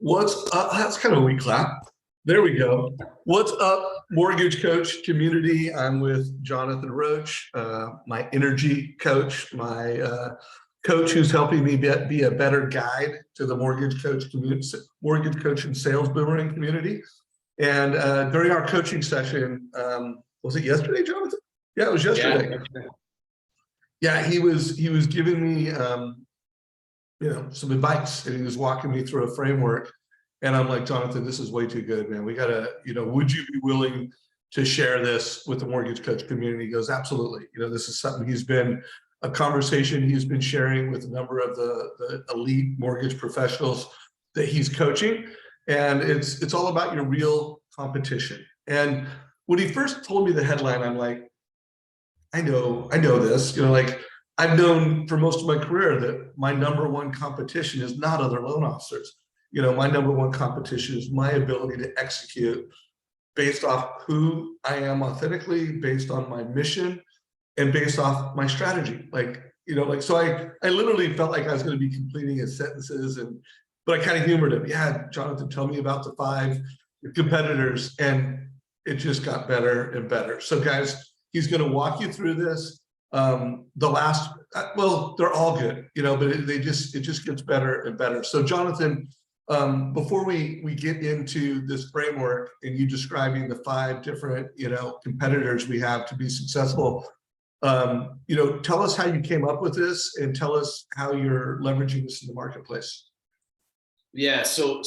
What's up? That's kind of a weak clap. There we go. What's up, Mortgage Coach community? I'm with Jonathan Roche, my energy coach, my coach who's helping me be a better guide to the Mortgage Coach community, Mortgage Coach and Sales Boomerang community. And during our coaching session, was it yesterday, Jonathan? Yeah, it was yesterday. Yeah, he was giving me some advice, and he was walking me through a framework. And I'm like, Jonathan, this is way too good, man. We gotta, would you be willing to share this with the Mortgage Coach community? He goes, absolutely. This is something a conversation he's been sharing with a number of the elite mortgage professionals that he's coaching. And it's all about your real competition. And when he first told me the headline, I'm like, I know this, I've known for most of my career that my number one competition is not other loan officers. My number one competition is my ability to execute based off who I am authentically, based on my mission, and based off my strategy. So I literally felt like I was going to be completing his sentences, but I kind of humored him. Yeah, Jonathan, tell me about the 5 competitors, and it just got better and better. So guys, he's going to walk you through this. They're all good, but it just gets better and better. So Jonathan, before we get into this framework and you describing the 5 different, competitors we have to be successful, tell us how you came up with this and tell us how you're leveraging this in the marketplace. Yeah. So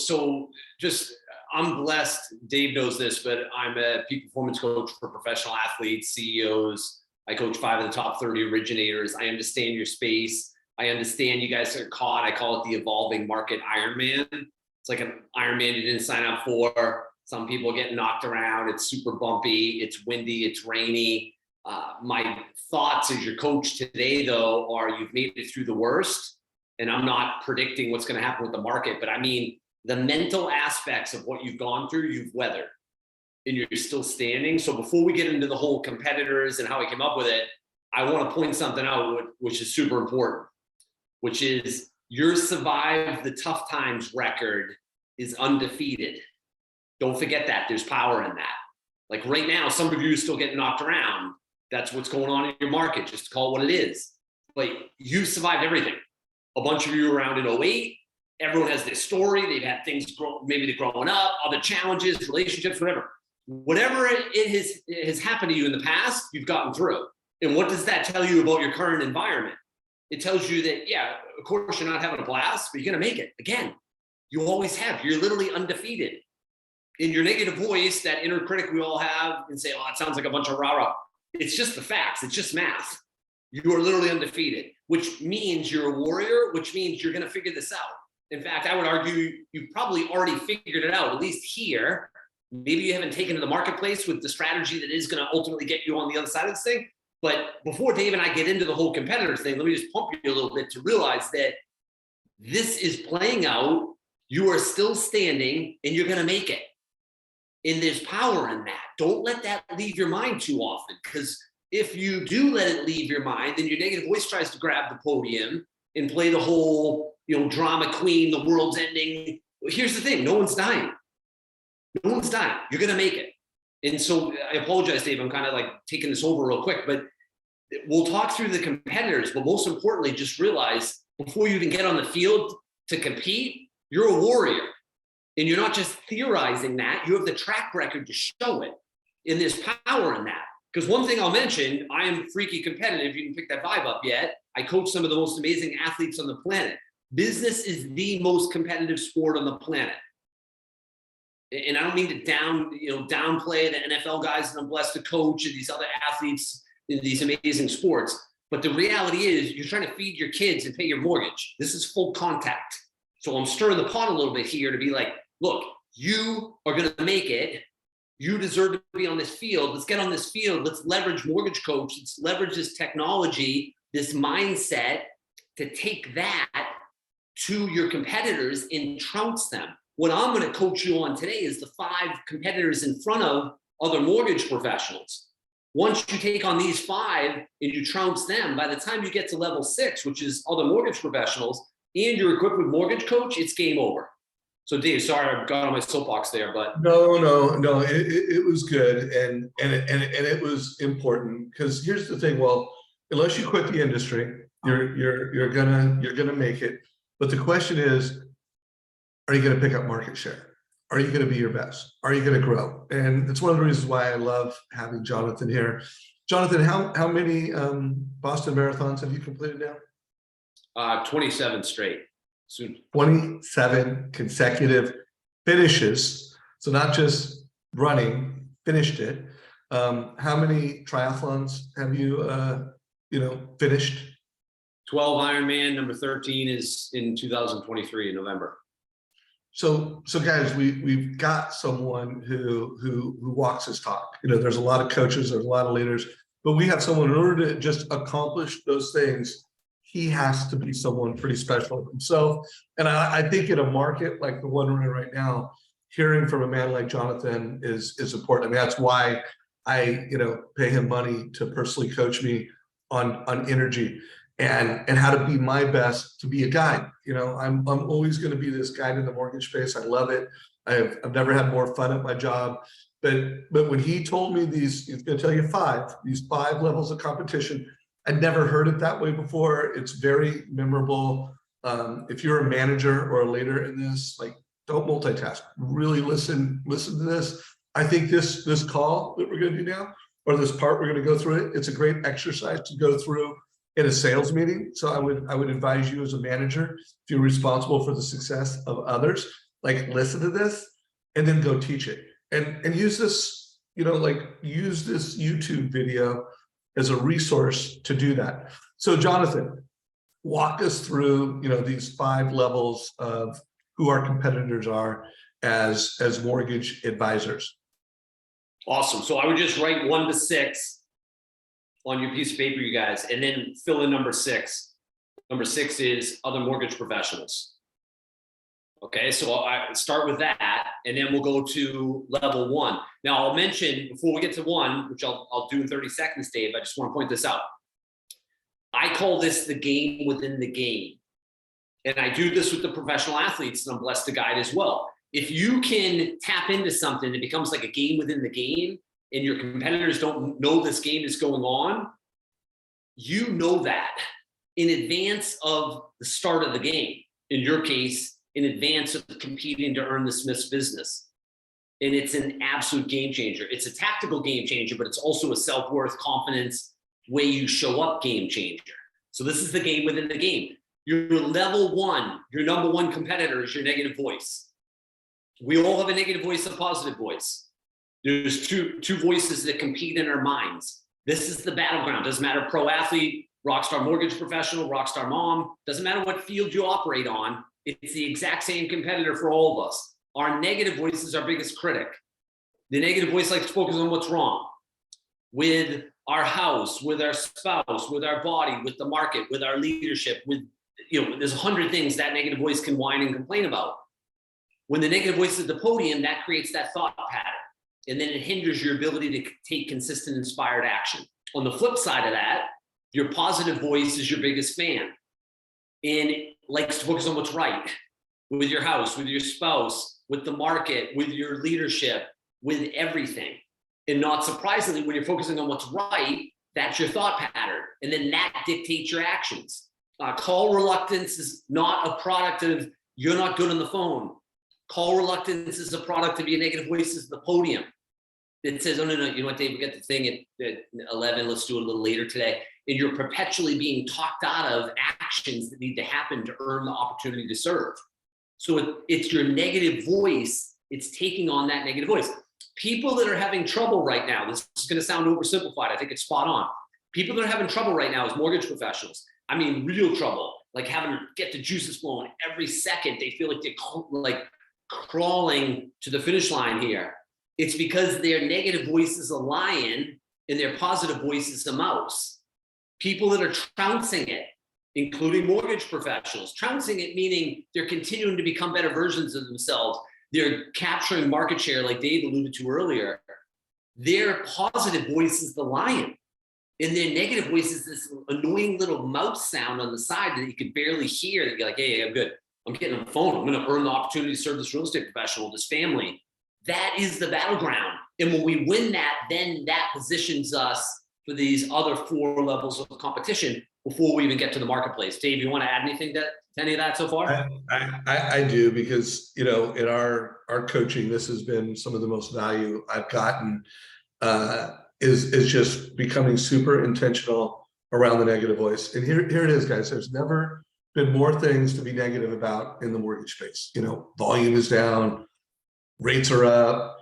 I'm blessed. Dave knows this, but I'm a peak performance coach for professional athletes, CEOs. I coach 5 of the top 30 originators. I understand your space. I understand you guys are caught. I call it the evolving market Iron Man. It's like an Iron Man you didn't sign up for. Some people get knocked around. It's super bumpy. It's windy. It's rainy. My thoughts as your coach today, though, are you've made it through the worst. And I'm not predicting what's going to happen with the market, but I mean, the mental aspects of what you've gone through, you've weathered, and you're still standing. So before we get into the whole competitors and how I came up with it, I want to point something out, which is super important, which is your survive the tough times record is undefeated. Don't forget that. There's power in that. Like right now, some of you are still getting knocked around. That's what's going on in your market. Just call it what it is. But you survived everything. A bunch of you around in 08. Everyone has their story. They've had things maybe they're growing up, other challenges, relationships, whatever. Whatever it has happened to you in the past, you've gotten through. And what does that tell you about your current environment? It tells you that, yeah, of course, you're not having a blast, but you're going to make it. Again, you always have. You're literally undefeated. In your negative voice, that inner critic we all have, and say, oh, it sounds like a bunch of rah-rah. It's just the facts. It's just math. You are literally undefeated, which means you're a warrior, which means you're going to figure this out. In fact, I would argue you've probably already figured it out, at least here. Maybe you haven't taken to the marketplace with the strategy that is going to ultimately get you on the other side of this thing. But before Dave and I get into the whole competitors thing, let me just pump you a little bit to realize that this is playing out. You are still standing and you're going to make it. And there's power in that. Don't let that leave your mind too often, because if you do let it leave your mind, then your negative voice tries to grab the podium and play the whole, drama queen, the world's ending. Here's the thing. No one's dying. No one's dying. You're going to make it. And so I apologize, Dave. I'm kind of like taking this over real quick, but we'll talk through the competitors. But most importantly, just realize before you even get on the field to compete, you're a warrior. And you're not just theorizing that. You have the track record to show it. And there's power in that. Because one thing I'll mention, I am freaky competitive. You didn't pick that vibe up yet. I coach some of the most amazing athletes on the planet. Business is the most competitive sport on the planet. And I don't mean to downplay the NFL guys that I'm blessed to coach and these other athletes in these amazing sports. But the reality is you're trying to feed your kids and pay your mortgage. This is full contact. So I'm stirring the pot a little bit here to be like, look, you are going to make it. You deserve to be on this field. Let's get on this field. Let's leverage Mortgage Coach. Let's leverage this technology, this mindset to take that to your competitors and trounce them. What I'm going to coach you on today is the 5 competitors in front of other mortgage professionals. Once you take on these 5 and you trounce them, by the time you get to level 6, which is other mortgage professionals, and you're equipped with Mortgage Coach, it's game over. So Dave, sorry, I got on my soapbox there, but No. It was good, and it was important because here's the thing. Well, unless you quit the industry, you're gonna make it. But the question is, are you gonna pick up market share? Are you gonna be your best? Are you gonna grow? And it's one of the reasons why I love having Jonathan here. Jonathan, how many Boston marathons have you completed now? 27 straight. Soon. 27 consecutive finishes. So not just running, finished it. How many triathlons have you, finished? 12 Iron Man, number 13 is in 2023 in November. So guys, we've got someone who walks his talk. There's a lot of coaches, there's a lot of leaders, but we have someone, in order to just accomplish those things, he has to be someone pretty special himself. And I think in a market like the one we're in right now, hearing from a man like Jonathan is important. I mean, that's why I pay him money to personally coach me on energy and how to be my best, to be a guide. I'm always going to be this guide in the mortgage space. I love it. I've never had more fun at my job. But when he told me he's going to tell you these five levels of competition, I'd never heard it that way before. It's very memorable. If you're a manager or a leader in this, like, don't multitask. Really listen to this. I think this call that we're going to do now, or this part we're going to go through it's a great exercise to go through in a sales meeting. So I would advise you as a manager, if you're responsible for the success of others, like, listen to this and then go teach it. And use this, use this YouTube video as a resource to do that. So Jonathan, walk us through, these five levels of who our competitors are as mortgage advisors. Awesome. So I would just write 1 to 6 on your piece of paper, you guys, and then fill in number 6. Number 6 is other mortgage professionals. Okay, so I start with that, and then we'll go to level 1. Now, I'll mention before we get to 1, which I'll do in 30 seconds, Dave, I just want to point this out. I call this the game within the game. And I do this with the professional athletes, and I'm blessed to guide as well. If you can tap into something, it becomes like a game within the game, and your competitors don't know this game is going on, you know that in advance of the start of the game. In your case, in advance of competing to earn the Smith's business. And it's an absolute game changer. It's a tactical game changer, but it's also a self-worth, confidence, way you show up game changer. So this is the game within the game. Your level 1, your number 1 competitor is your negative voice. We all have a negative voice, a positive voice. There's two voices that compete in our minds. This is the battleground. Doesn't matter, pro athlete, rockstar mortgage professional, rockstar mom, doesn't matter what field you operate on. It's the exact same competitor for all of us. Our negative voice is our biggest critic. The negative voice likes to focus on what's wrong with our house, with our spouse, with our body, with the market, with our leadership, with, there's 100 things that negative voice can whine and complain about. When the negative voice is at the podium, that creates that thought pattern. And then it hinders your ability to take consistent, inspired action. On the flip side of that, your positive voice is your biggest fan. And it likes to focus on what's right with your house, with your spouse, with the market, with your leadership, with everything. And not surprisingly, when you're focusing on what's right, that's your thought pattern. And then that dictates your actions. Call reluctance is not a product of you're not good on the phone. Call reluctance is a product of your negative voices at the podium. It says, oh, no, you know what, Dave, we got the thing at 11, let's do it a little later today. And you're perpetually being talked out of actions that need to happen to earn the opportunity to serve. So it's your negative voice, it's taking on that negative voice. People that are having trouble right now, this is going to sound oversimplified, I think it's spot on. People that are having trouble right now as mortgage professionals, I mean, real trouble, like having to get the juices flowing every second. They feel like they're like crawling to the finish line here. It's because their negative voice is a lion and their positive voice is a mouse. People that are trouncing it, including mortgage professionals, trouncing it meaning they're continuing to become better versions of themselves. They're capturing market share like Dave alluded to earlier. Their positive voice is the lion. And their negative voice is this annoying little mouse sound on the side that you can barely hear. That you're like, hey, I'm good. I'm getting on the phone. I'm going to earn the opportunity to serve this real estate professional, this family. That is the battleground. And when we win that, then that positions us for these other 4 levels of competition before we even get to the marketplace. Dave, you want to add anything to any of that so far? I do, because, you know, in our coaching, this has been some of the most value I've gotten, is just becoming super intentional around the negative voice. And here it is, guys. There's never been more things to be negative about in the mortgage space. You know, volume is down, rates are up,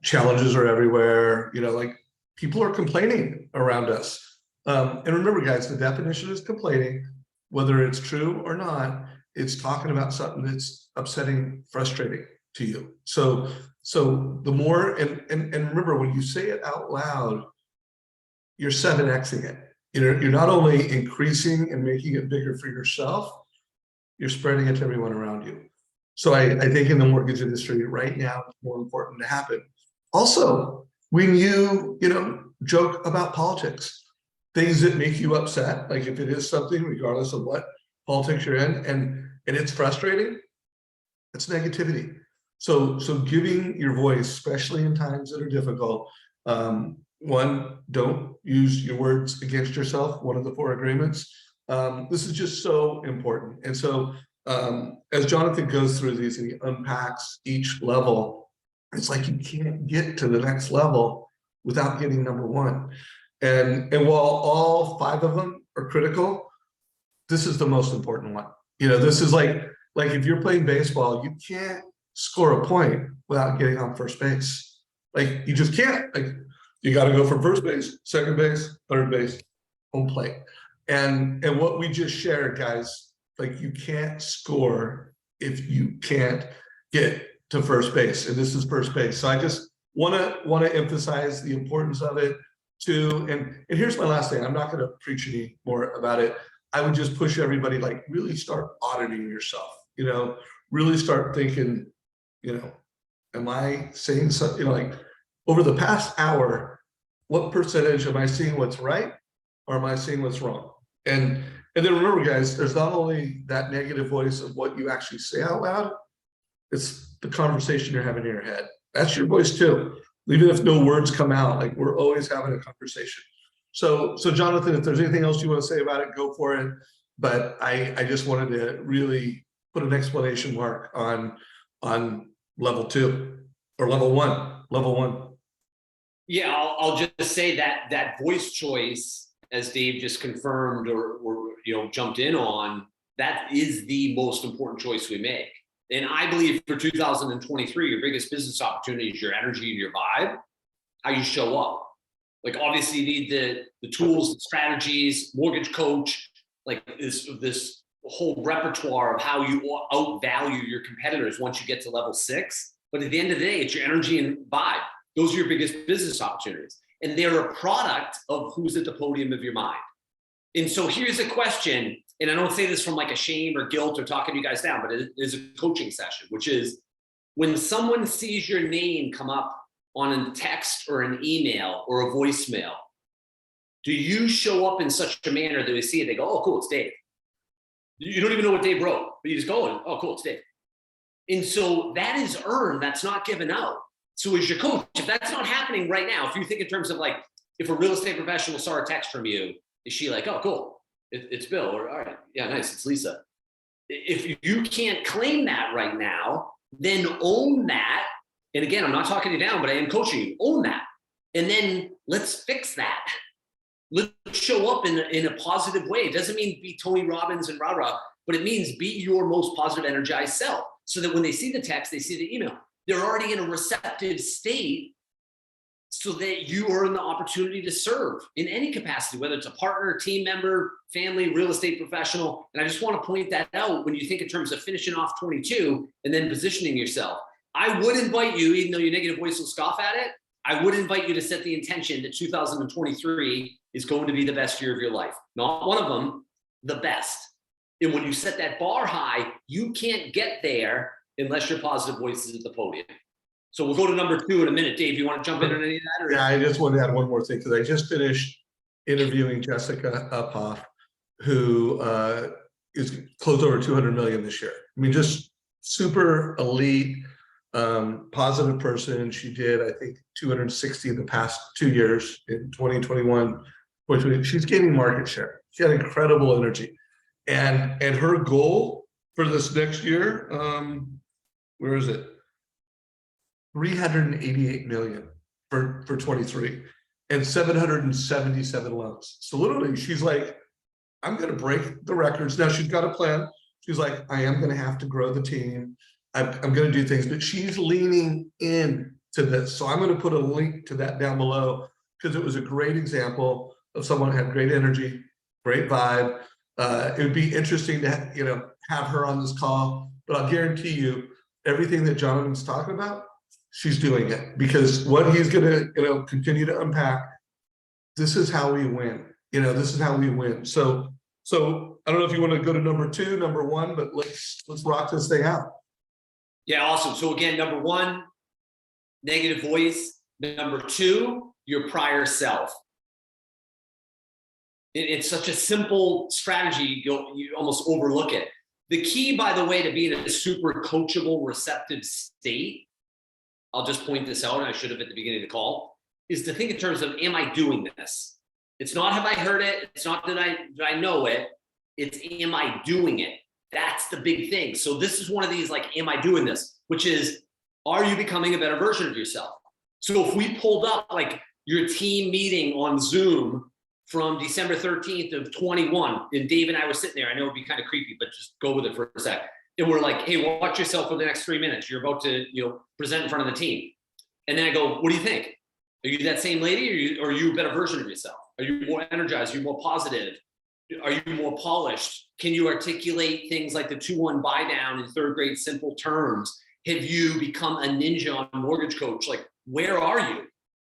challenges are everywhere. You know, like, people are complaining around us. And remember, guys, the definition is complaining, whether it's true or not. It's talking about something that's upsetting, frustrating to you. So the more, and remember, when you say it out loud, you're 7xing it. You're not only increasing and making it bigger for yourself, you're spreading it to everyone around you. So I think in the mortgage industry right now, it's more important to happen. Also, when you joke about politics, things that make you upset, like if it is something, regardless of what politics you're in, and it's frustrating, it's negativity. So giving your voice, especially in times that are difficult, one, don't use your words against yourself, one of the 4 agreements. This is just so important. And so as Jonathan goes through these and he unpacks each level, it's like you can't get to the next level without getting number 1. And while all 5 of them are critical, this is the most important one. You know, this is like if you're playing baseball, you can't score a point without getting on first base. Like, you just can't. Like, you got to go from first base, second base, third base, home plate. And what we just shared, guys, like, you can't score if you can't get to first base, and this is first base. So I just want to emphasize the importance of it too. And here's my last thing. I'm not going to preach any more about it. I would just push everybody, like, really start auditing yourself. You know, really start thinking, you know, am I saying something? You know, like, over the past hour, what percentage am I seeing what's right, or am I seeing what's wrong? And then remember, guys, there's not only that negative voice of what you actually say out loud, it's the conversation you're having in your head. That's your voice too. Even if no words come out, like, we're always having a conversation. So Jonathan, if there's anything else you want to say about it, go for it. But I just wanted to really put an exclamation mark on level 2 or level 1. Level 1. Yeah, I'll just say that voice choice, as Dave just confirmed or jumped in on, that is the most important choice we make. And I believe for 2023, your biggest business opportunity is your energy and your vibe, how you show up. Like, obviously you need the tools, the strategies, MortgageCoach, like this whole repertoire of how you outvalue your competitors once you get to level 6. But at the end of the day, it's your energy and vibe. Those are your biggest business opportunities. And they're a product of who's at the podium of your mind. And so here's a question, and I don't say this from like a shame or guilt or talking you guys down, but it is a coaching session, which is, when someone sees your name come up on a text or an email or a voicemail, do you show up in such a manner that they see it, they go, oh, cool, it's Dave. You don't even know what Dave wrote, but you just go, oh, cool, it's Dave. And so that is earned, that's not given out. So as your coach, if that's not happening right now, if you think in terms of, like, if a real estate professional saw a text from you, is she like, oh, cool, it's Bill, or all right, yeah, nice, it's Lisa. If you can't claim that right now, then own that. And again, I'm not talking you down, but I am coaching you. Own that. And then let's fix that. Let's show up in a positive way. It doesn't mean be Tony Robbins and rah-rah, but it means be your most positive, energized self, so that when they see the text, they see the email, they're already in a receptive state, so that you earn the opportunity to serve in any capacity, whether it's a partner, team member, family, real estate professional. And I just want to point that out when you think in terms of finishing off 22 and then positioning yourself. I would invite you, even though your negative voice will scoff at it, I would invite you to set the intention that 2023 is going to be the best year of your life. Not one of them, the best. And when you set that bar high, you can't get there unless your positive voice is at the podium. So we'll go to number 2 in a minute. Dave, you want to jump in on any of that? Or? Yeah, I just want to add one more thing, because I just finished interviewing Jessica Uphoff, who is close over 200 million this year. I mean, just super elite, positive person. She did, I think, 260 in the past 2 years in 2021. 2020. She's gaining market share. She had incredible energy. And her goal for this next year, where is it? 388 million for 23 and 777 loans. So literally she's like, I'm going to break the records. Now she's got a plan. She's like, I am going to have to grow the team. I'm going to do things, but she's leaning in to this. So I'm going to put a link to that down below because it was a great example of someone who had great energy, great vibe. It would be interesting to have her on this call, but I'll guarantee you everything that Jonathan's talking about, she's doing it, because what he's going to continue to unpack, this is how we win. This is how we win. So I don't know if you want to go to number 2, number 1, but let's rock this thing out. Yeah, awesome. So again, number 1, negative voice. Number 2, your prior self. It's such a simple strategy, you almost overlook it. The key, by the way, to being in a super coachable, receptive state, I'll just point this out, and I should have at the beginning of the call, is to think in terms of, am I doing this? It's not have I heard it, it's not did I know it, it's am I doing it? That's the big thing. So this is one of these, like, am I doing this? Which is, are you becoming a better version of yourself? So if we pulled up like your team meeting on Zoom from December 13th of 21, and Dave and I were sitting there, I know it'd be kind of creepy, but just go with it for a sec. And we're like, hey, watch yourself for the next 3 minutes. You're about to, present in front of the team. And then I go, what do you think? Are you that same lady, or are you a better version of yourself? Are you more energized? Are you more positive? Are you more polished? Can you articulate things like the 2-1 buy down in 3rd grade simple terms? Have you become a ninja on MortgageCoach? Like, where are you?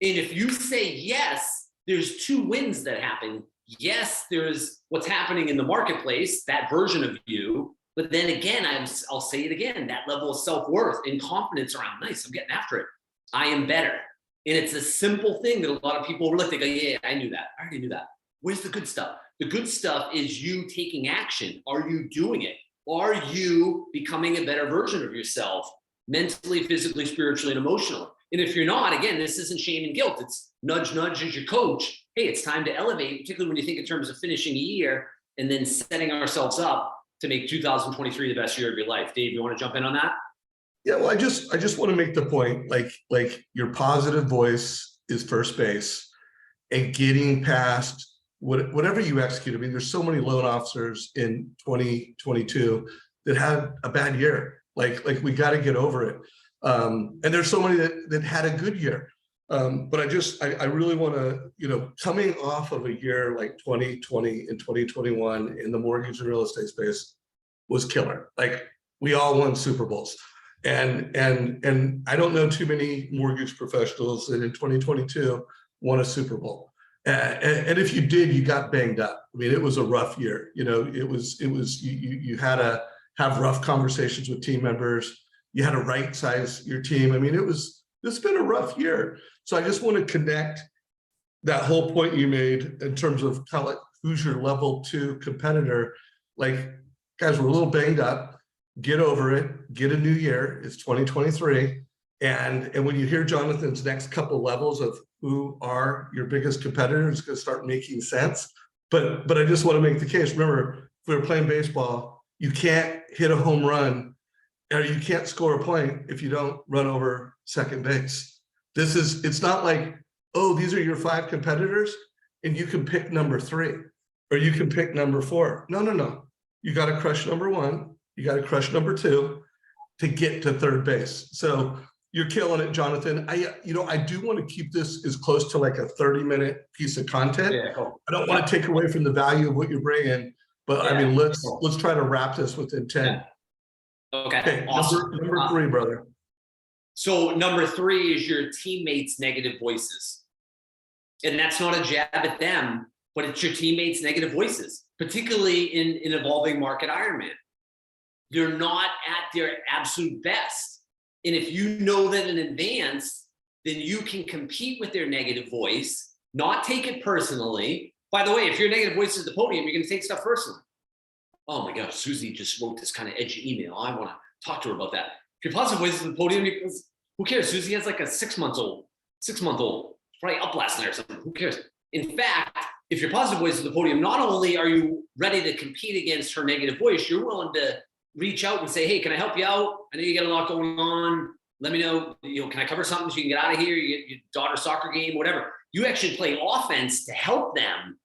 And if you say yes, there's 2 wins that happen. Yes, there's what's happening in the marketplace, that version of you. But then again, I'll say it again, that level of self-worth and confidence around, nice, I'm getting after it. I am better. And it's a simple thing that a lot of people overlook. They go, yeah, I knew that. I already knew that. Where's the good stuff? The good stuff is you taking action. Are you doing it? Are you becoming a better version of yourself mentally, physically, spiritually, and emotionally? And if you're not, again, this isn't shame and guilt. It's nudge, nudge as your coach. Hey, it's time to elevate, particularly when you think in terms of finishing a year and then setting ourselves up to make 2023 the best year of your life. Dave, you want to jump in on that? Yeah, well, I just want to make the point, like your positive voice is first base, and getting past whatever you execute. I mean, there's so many loan officers in 2022 that had a bad year. Like we got to get over it. And there's so many that had a good year. But I really want to, coming off of a year like 2020 and 2021 in the mortgage and real estate space was killer. Like, we all won Super Bowls. And I don't know too many mortgage professionals that in 2022 won a Super Bowl. And if you did, you got banged up. I mean, it was a rough year. It was you had to have rough conversations with team members. You had to right size your team. I mean, it's been a rough year. So I just want to connect that whole point you made in terms of kind of like, who's your level 2 competitor? Like, guys, we're a little banged up. Get over it. Get a new year. It's 2023. And when you hear Jonathan's next couple levels of who are your biggest competitors, it's going to start making sense. But I just want to make the case. Remember, if we were playing baseball, you can't hit a home run, or you can't score a point if you don't run over second base. It's not like, oh, these are your 5 competitors and you can pick number 3 or you can pick number 4. No. You got to crush number 1. You got to crush number 2 to get to third base. So you're killing it, Jonathan. I do want to keep this as close to like a 30-minute piece of content. Yeah, cool. I don't want to take away from the value of what you're bringing, but I mean, let's try to wrap this within 10. Yeah. Okay, awesome. Number 3, brother. So number 3 is your teammates' negative voices. And that's not a jab at them, but it's your teammates' negative voices, particularly in an evolving market Iron Man. They're not at their absolute best. And if you know that in advance, then you can compete with their negative voice, not take it personally. By the way, if your negative voice is the podium, you're going to take stuff personally. oh my gosh, Susie just wrote this kind of edgy email. I want to talk to her about that. If your positive voice is at the podium, because who cares? Susie has like a 6 month old, probably up last night or something. Who cares? In fact, if your positive voice is at the podium, not only are you ready to compete against her negative voice, you're willing to reach out and say, hey, can I help you out? I know you got a lot going on. Let me know, can I cover something so you can get out of here? You get your daughter's soccer game, whatever. You actually play offense to help them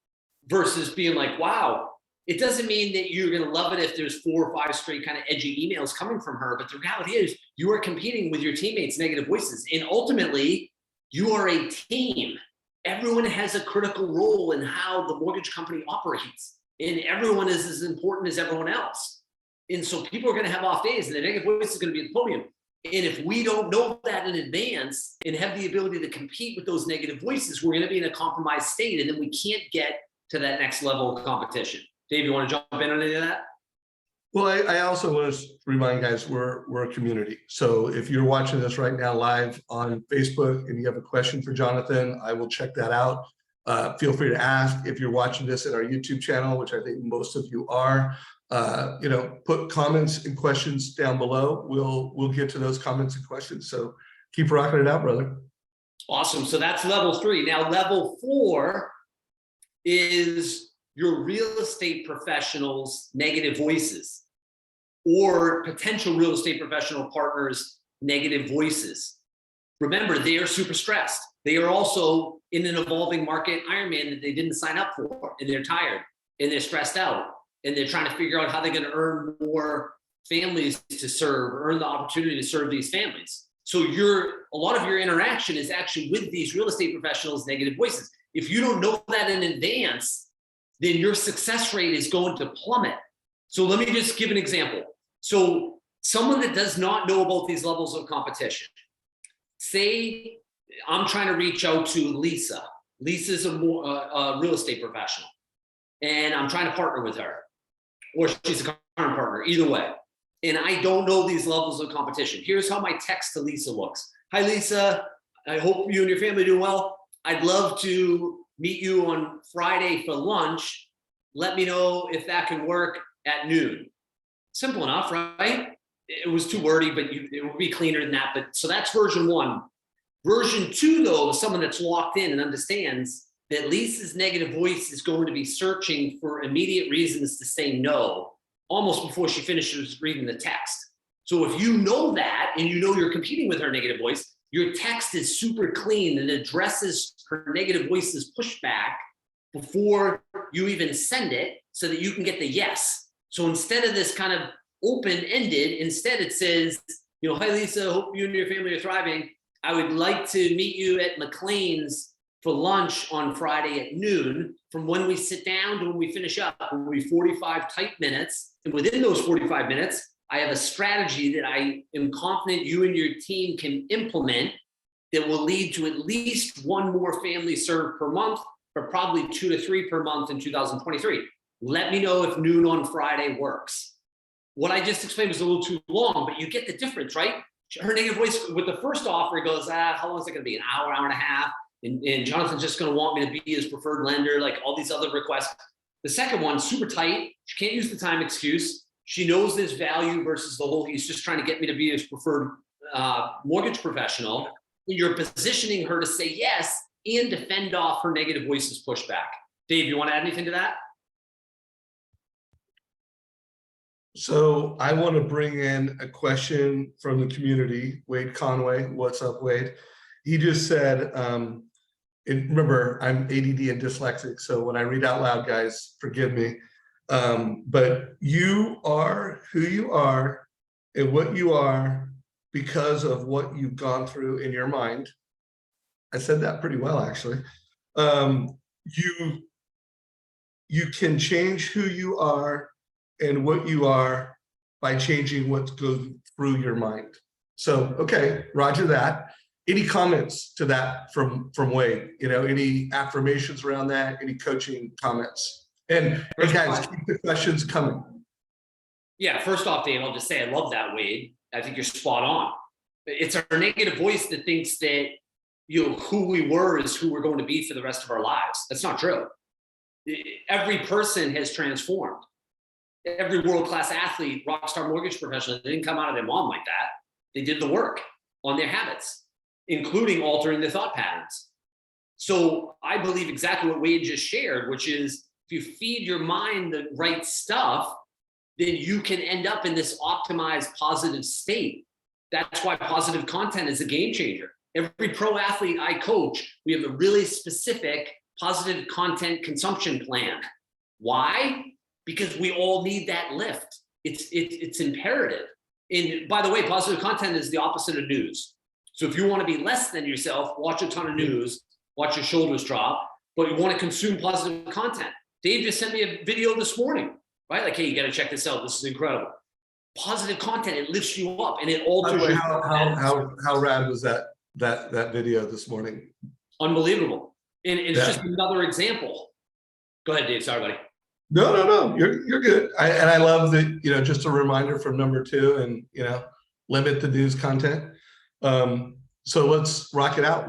versus being like, wow. It doesn't mean that you're going to love it if there's 4 or 5 straight kind of edgy emails coming from her. But the reality is you are competing with your teammates' negative voices. And ultimately, you are a team. Everyone has a critical role in how the mortgage company operates. And everyone is as important as everyone else. And so people are going to have off days and the negative voice is going to be at the podium. And if we don't know that in advance and have the ability to compete with those negative voices, we're going to be in a compromised state. And then we can't get to that next level of competition. Dave, you want to jump in on any of that? Well, I also want to remind guys we're a community. So if you're watching this right now live on Facebook and you have a question for Jonathan, I will check that out. Feel free to ask. If you're watching this at our YouTube channel, which I think most of you are, put comments and questions down below. We'll get to those comments and questions. So keep rocking it out, brother. Awesome. So that's level 3. Now, level 4 is your real estate professionals' negative voices or potential real estate professional partners' negative voices. Remember, they are super stressed. They are also in an evolving market Iron Man that they didn't sign up for, and they're tired and they're stressed out and they're trying to figure out how they're going to earn more families to serve, earn the opportunity to serve these families. So a lot of your interaction is actually with these real estate professionals' negative voices. If you don't know that in advance, then your success rate is going to plummet. So let me just give an example. So someone that does not know about these levels of competition, say I'm trying to reach out to Lisa. Lisa's a real estate professional and I'm trying to partner with her, or she's a current partner, either way. And I don't know these levels of competition. Here's how my text to Lisa looks. Hi, Lisa. I hope you and your family are doing well. I'd love to meet you on Friday for lunch. Let me know if that can work at noon. Simple enough, right? It was too wordy, but it would be cleaner than that. But so that's version 1. Version 2, though, is someone that's locked in and understands that Lisa's negative voice is going to be searching for immediate reasons to say no, almost before she finishes reading the text. So if you know that and you know you're competing with her negative voice, your text is super clean and addresses her negative voice's pushback before you even send it so that you can get the yes. So instead of this kind of open-ended, instead it says, hi, Lisa, hope you and your family are thriving. I would like to meet you at McLean's for lunch on Friday at noon. From when we sit down to when we finish up, it will be 45 tight minutes. And within those 45 minutes, I have a strategy that I am confident you and your team can implement that will lead to at least 1 more family served per month, but probably 2 to 3 per month in 2023. Let me know if noon on Friday works. What I just explained was a little too long, but you get the difference, right? Her negative voice with the first offer goes, how long is it going to be? An hour, hour and a half? And Jonathan's just going to want me to be his preferred lender, like all these other requests. The second one, super tight. She can't use the time excuse. She knows there's value versus the whole, he's just trying to get me to be his preferred mortgage professional. You're positioning her to say yes and defend off her negative voices pushback. Dave, you want to add anything to that? So I want to bring in a question from the community. Wade Conway, what's up, Wade? He just said, and remember, I'm ADD and dyslexic, so when I read out loud, guys, forgive me. But you are who you are and what you are because of what you've gone through in your mind. I said that pretty well, actually. You can change who you are and what you are by changing what goes through your mind. So, okay, roger that. Any comments to that from Wade? Any affirmations around that? Any coaching comments? And guys, keep the questions coming. Yeah, first off, Dave, I'll just say I love that, Wade. I think you're spot on. It's our negative voice that thinks that who we were is who we're going to be for the rest of our lives. That's not true. Every person has transformed. every world-class athlete, rock star mortgage professional, they didn't come out of their mom like that. They did the work on their habits, including altering their thought patterns. So I believe exactly what Wade just shared, which is if you feed your mind the right stuff, then you can end up in this optimized positive state. That's why positive content is a game changer. Every pro athlete I coach, we have a really specific positive content consumption plan. Why? Because we all need that lift. It's imperative. And by the way, positive content is the opposite of news. So if you want to be less than yourself, watch a ton of news, watch your shoulders drop, but you want to consume positive content. Dave just sent me a video this morning, right? Like, hey, you got to check this out. This is incredible. Positive content, it lifts you up and it alters. By the way, how rad was that video this morning? Unbelievable. And it's just another example. Go ahead, Dave. Sorry, buddy. No. You're good. I love that, just a reminder from number 2 and, limit the news content. So let's rock it out.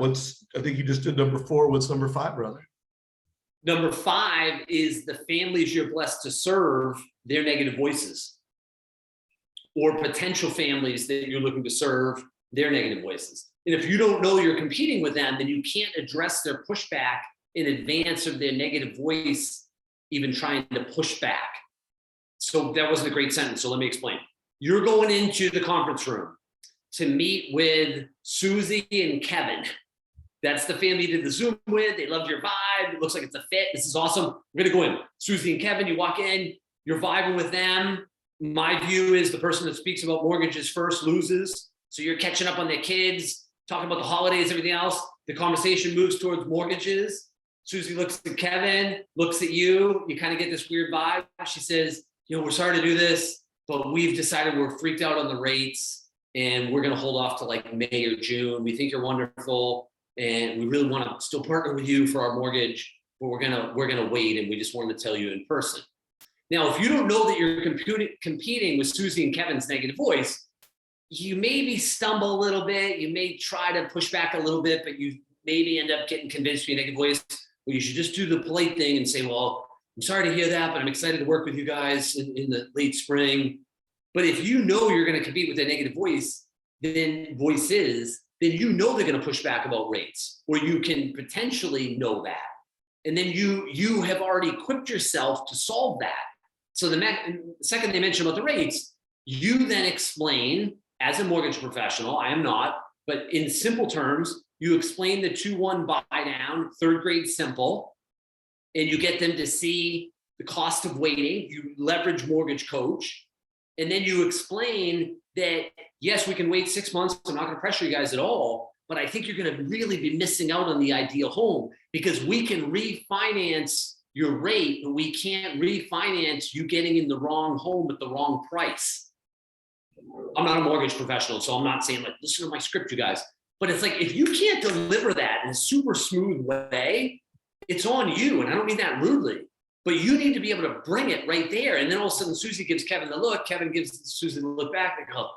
I think you just did number 4. What's number 5, brother? Number 5 is the families you're blessed to serve, their negative voices, or potential families that you're looking to serve, their negative voices. And if you don't know you're competing with them, then you can't address their pushback in advance of their negative voice even trying to push back. So that wasn't a great sentence. So let me explain. You're going into the conference room to meet with Susie and Kevin. That's the family you did the Zoom with. They loved your vibe. It looks like it's a fit. This is awesome. We're going to go in. Susie and Kevin, you walk in, you're vibing with them. My view is the person that speaks about mortgages first loses. So you're catching up on their kids, talking about the holidays, everything else. The conversation moves towards mortgages. Susie looks at Kevin, looks at you. You kind of get this weird vibe. She says, we're sorry to do this, but we've decided we're freaked out on the rates and we're going to hold off to like May or June. We think you're wonderful and we really want to still partner with you for our mortgage, but we're going to wait, and we just wanted to tell you in person. Now, if you don't know that you're competing with Susie and Kevin's negative voice, you maybe stumble a little bit. You may try to push back a little bit, but you maybe end up getting convinced to your negative voice. Well, you should just do the polite thing and say, well, I'm sorry to hear that, but I'm excited to work with you guys in the late spring. But if you know you're going to compete with their negative voice, then you know they're going to push back about rates, or you can potentially know that. And then you have already equipped yourself to solve that. So the second they mention about the rates, you then explain, as a mortgage professional, I am not, but in simple terms, you explain the 2-1 buy down, 3rd grade simple, and you get them to see the cost of waiting. You leverage MortgageCoach, and then you explain that, yes, we can wait 6 months. I'm not going to pressure you guys at all, but I think you're going to really be missing out on the ideal home, because we can refinance your rate, but we can't refinance you getting in the wrong home at the wrong price. I'm not a mortgage professional, so I'm not saying like, listen to my script, you guys. But it's like, if you can't deliver that in a super smooth way, it's on you. And I don't mean that rudely, but you need to be able to bring it right there. And then all of a sudden, Susie gives Kevin the look. Kevin gives Susie the look back. They go,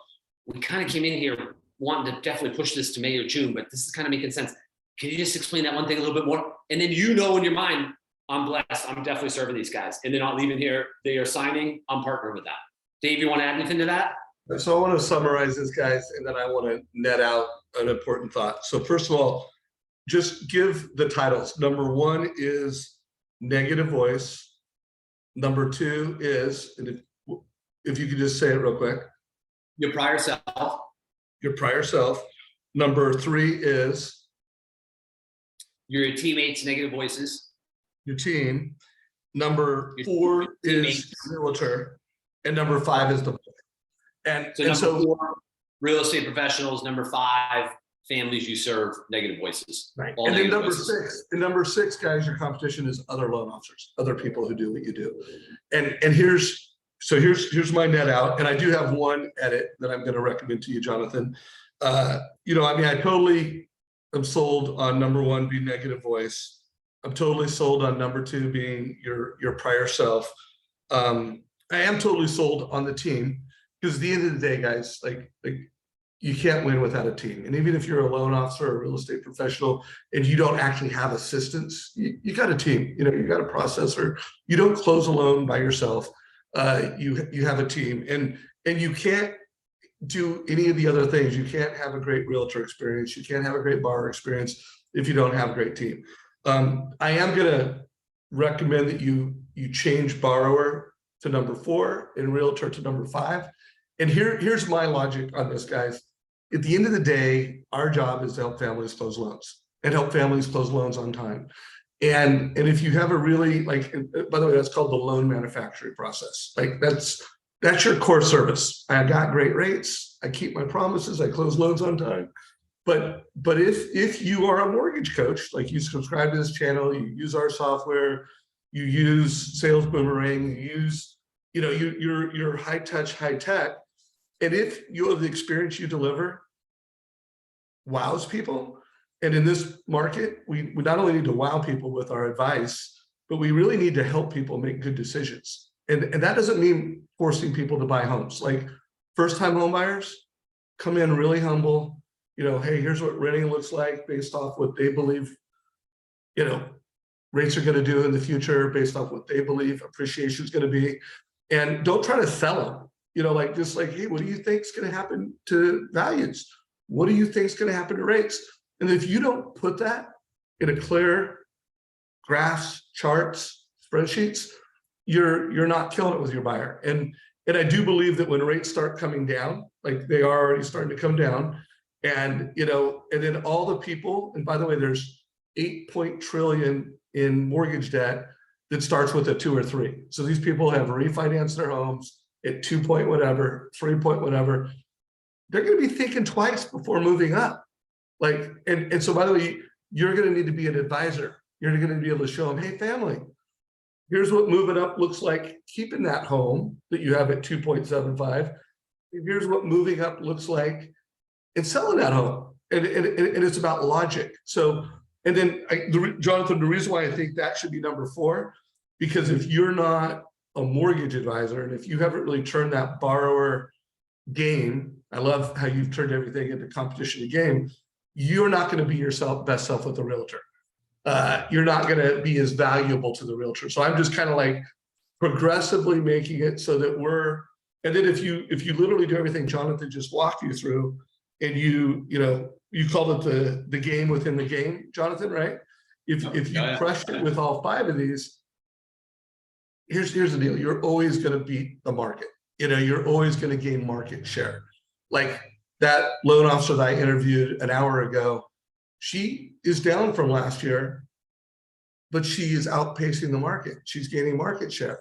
we kind of came in here wanting to definitely push this to May or June, but this is kind of making sense. Can you just explain that one thing a little bit more? And then in your mind, I'm blessed. I'm definitely serving these guys. And they're not leaving here. They are signing. I'm partnering with that. Dave, you want to add anything to that? So I want to summarize this, guys, and then I want to net out an important thought. So first of all, just give the titles. Number 1 is negative voice. Number 2 is, and if you could just say it real quick. Your prior self. Your prior self. Number 3 is your teammates' negative voices. Your team. Number 4 is realtor. And number 5 is the book. And so 4, real estate professionals. Number 5, families you serve, negative voices. Right. And then number 6, guys, your competition is other loan officers, other people who do what you do. And here's my net out. And I do have one edit that I'm going to recommend to you, Jonathan. I totally am sold on number 1 being negative voice. I'm totally sold on number 2 being your prior self. I am totally sold on the team. Because at the end of the day, guys, like you can't win without a team. And even if you're a loan officer or a real estate professional and you don't actually have assistants, you got a team. You got a processor. You don't close a loan by yourself. you have a team, and you can't do any of the other things. You can't have a great realtor experience. You can't have a great borrower experience if you don't have a great team. I am going to recommend that you change borrower to number 4 and realtor to number 5. And here's my logic on this, guys. At the end of the day, our job is to help families close loans and help families close loans on time. And if you have a really, like, by the way, that's called the loan manufacturing process. Like that's your core service. I got great rates. I keep my promises. I close loans on time. But if you are a mortgage coach, like you subscribe to this channel, you use our software, you use Sales Boomerang, you use, you're high touch, high tech. And if you have the experience you deliver wows people, and in this market, we not only need to wow people with our advice, but we really need to help people make good decisions. And that doesn't mean forcing people to buy homes. Like first-time home buyers come in really humble, hey, here's what renting looks like based off what they believe, rates are going to do in the future, based off what they believe appreciation is going to be. And don't try to sell them, just like, hey, what do you think is going to happen to values? What do you think is going to happen to rates? And if you don't put that in a clear graphs, charts, spreadsheets, you're not killing it with your buyer. And I do believe that when rates start coming down, like they are already starting to come down, and and then all the people, and by the way, there's 8 trillion in mortgage debt that starts with a 2 or 3. So these people have refinanced their homes at 2 point whatever, 3 point whatever. They're going to be thinking twice before moving up. Like, and so by the way, you're going to need to be an advisor. You're going to be able to show them, hey, family, here's what moving up looks like, keeping that home that you have at 2.75. Here's what moving up looks like and selling that home. And it's about logic. So, and then Jonathan, the reason why I think that should be number 4, because if you're not a mortgage advisor, and if you haven't really turned that borrower game, I love how you've turned everything into competition to game, you're not going to be yourself best self with a realtor. You're not going to be as valuable to the realtor. So I'm just kind of like progressively making it so that and then if you literally do everything Jonathan just walked you through, and you called it the game within the game, Jonathan, right? If you crushed it with all 5 of these, here's the deal. You're always going to beat the market. You're always going to gain market share. Like that loan officer that I interviewed an hour ago, she is down from last year, but she is outpacing the market. She's gaining market share.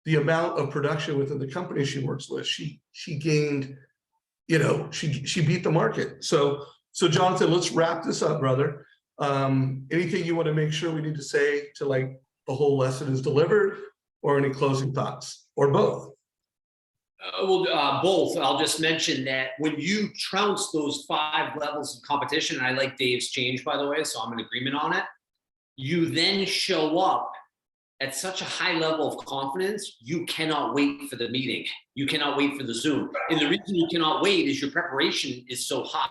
The amount of production within the company she works with, she gained, she beat the market. So Jonathan, let's wrap this up, brother. Anything you want to make sure we need to say to like the whole lesson is delivered, or any closing thoughts, or both? Both. I'll just mention that when you trounce those 5 levels of competition, and I like Dave's change, by the way, so I'm in agreement on it, you then show up at such a high level of confidence, you cannot wait for the meeting. You cannot wait for the Zoom. And the reason you cannot wait is your preparation is so high.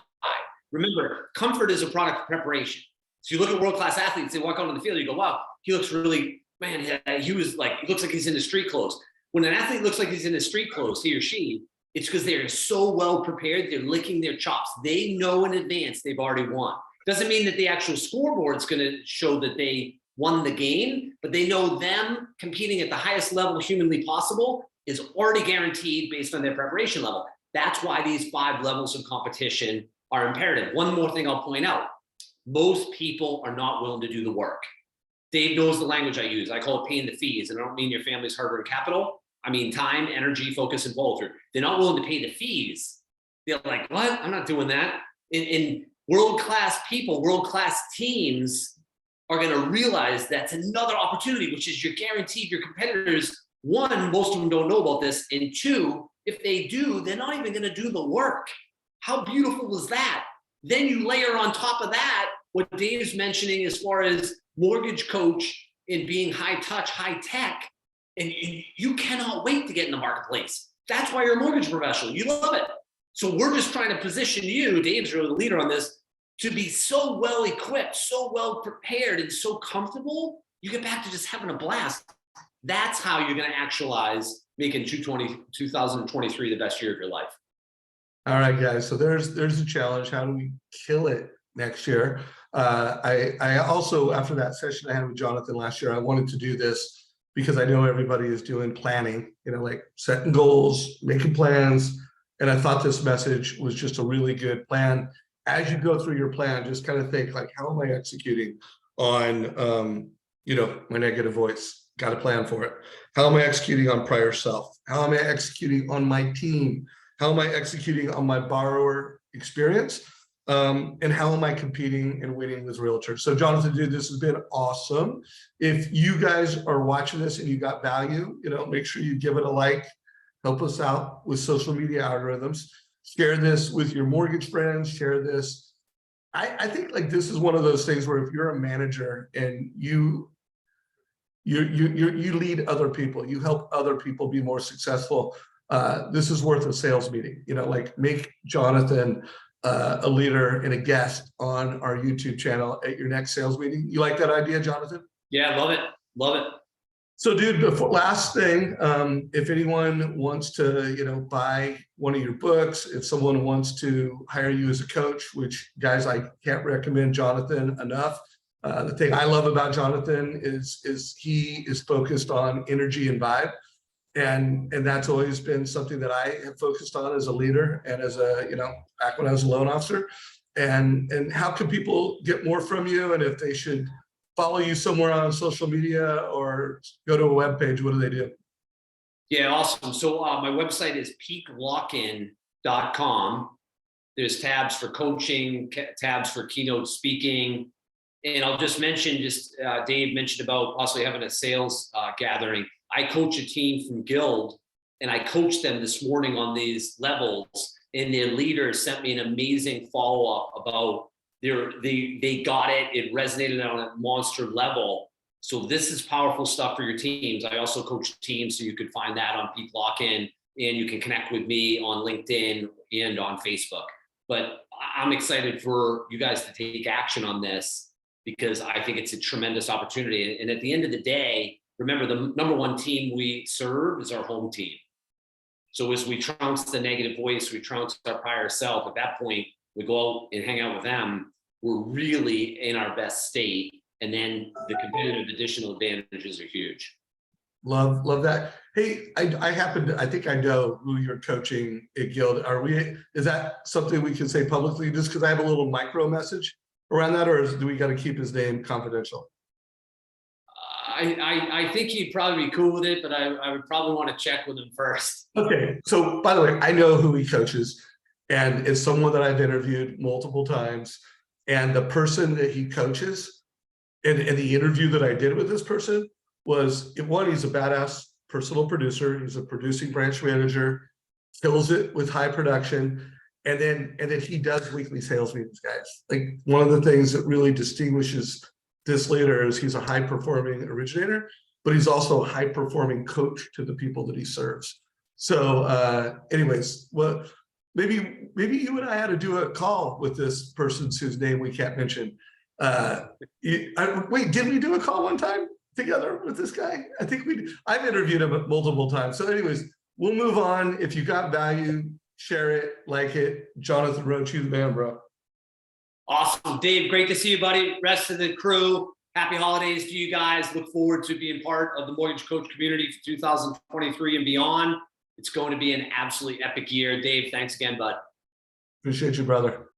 Remember, comfort is a product of preparation. So you look at world-class athletes, they walk out on the field, you go, wow, he looks really, man, he looks like he's in his street clothes. When an athlete looks like he's in his street clothes, he or she, it's because they're so well prepared, they're licking their chops. They know in advance they've already won. Doesn't mean that the actual scoreboard's going to show that they won the game, but they know them competing at the highest level humanly possible is already guaranteed based on their preparation level. That's why these 5 levels of competition are imperative. One more thing I'll point out. Most people are not willing to do the work. Dave knows the language I use. I call it paying the fees. And I don't mean your family's hard-earned capital. I mean time, energy, focus, and folder. They're not willing to pay the fees. They're like, what? I'm not doing that. In world-class people, world-class teams are going to realize that's another opportunity, which is you're guaranteed your competitors, 1, most of them don't know about this, and 2, if they do, they're not even going to do the work. How beautiful is that? Then you layer on top of that what Dave's mentioning as far as MortgageCoach and being high touch, high tech, and you cannot wait to get in the marketplace. That's why you're a mortgage professional. You love it. So we're just trying to position you, Dave's really the leader on this, to be so well equipped, so well prepared, and so comfortable, you get back to just having a blast. That's how you're going to actualize making 2023 the best year of your life. All right, guys. So there's a challenge. How do we kill it next year? I also, after that session I had with Jonathan last year, I wanted to do this because I know everybody is doing planning, like setting goals, making plans. And I thought this message was just a really good plan. As you go through your plan, just kind of think like, how am I executing on, my negative voice? Got a plan for it. How am I executing on prior self? How am I executing on my team? How am I executing on my borrower experience? And how am I competing and winning with realtors? So Jonathan, dude, this has been awesome. If you guys are watching this and you got value, make sure you give it a like, help us out with social media algorithms, share this with your mortgage friends, share this. I think like this is one of those things where if you're a manager and you lead other people, you help other people be more successful, this is worth a sales meeting. Like make Jonathan a leader and a guest on our YouTube channel at your next sales meeting. You like that idea, Jonathan? Yeah, love it. Love it. So dude, last thing, if anyone wants to, buy one of your books, if someone wants to hire you as a coach, which guys, I can't recommend Jonathan enough. The thing I love about Jonathan is he is focused on energy and vibe. And that's always been something that I have focused on as a leader and as a, back when I was a loan officer. And how can people get more from you? And if they should follow you somewhere on social media or go to a webpage, what do they do? Yeah, awesome. So my website is peaklockin.com. There's tabs for coaching, tabs for keynote speaking. And I'll just mention, Dave mentioned about possibly having a sales gathering. I coach a team from Guild, and I coached them this morning on these levels, and their leader sent me an amazing follow-up about they got it. It resonated on a monster level. So this is powerful stuff for your teams. I also coach teams, so you can find that on Peak Lock-In, and you can connect with me on LinkedIn and on Facebook. But I'm excited for you guys to take action on this because I think it's a tremendous opportunity. And at the end of the day, remember, the number one team we serve is our home team. So as we trounce the negative voice, we trounce our prior self, at that point, we go out and hang out with them. We're really in our best state. And then the competitive additional advantages are huge. Love that. Hey, I think I know who you're coaching at Guild. Is that something we can say publicly just because I have a little micro message around that, or do we got to keep his name confidential? I think he'd probably be cool with it, but I would probably want to check with him first. Okay. So by the way, I know who he coaches, and it's someone that I've interviewed multiple times. And the person that he coaches and the interview that I did with this person was, one, he's a badass personal producer. He's a producing branch manager, kills it with high production. And then he does weekly sales meetings, guys. Like one of the things that really distinguishes this leader is he's a high performing originator, but he's also a high performing coach to the people that he serves. So anyways, well, maybe you and I had to do a call with this person whose name we can't mention. Wait, did we do a call one time together with this guy? I think I've interviewed him multiple times. So anyways, we'll move on. If you got value, share it, like it. Jonathan Roche, you the man, bro. Awesome. Dave, great to see you, buddy. Rest of the crew, happy holidays to you guys. Look forward to being part of the Mortgage Coach community for 2023 and beyond. It's going to be an absolutely epic year. Dave, thanks again, bud. Appreciate you, brother.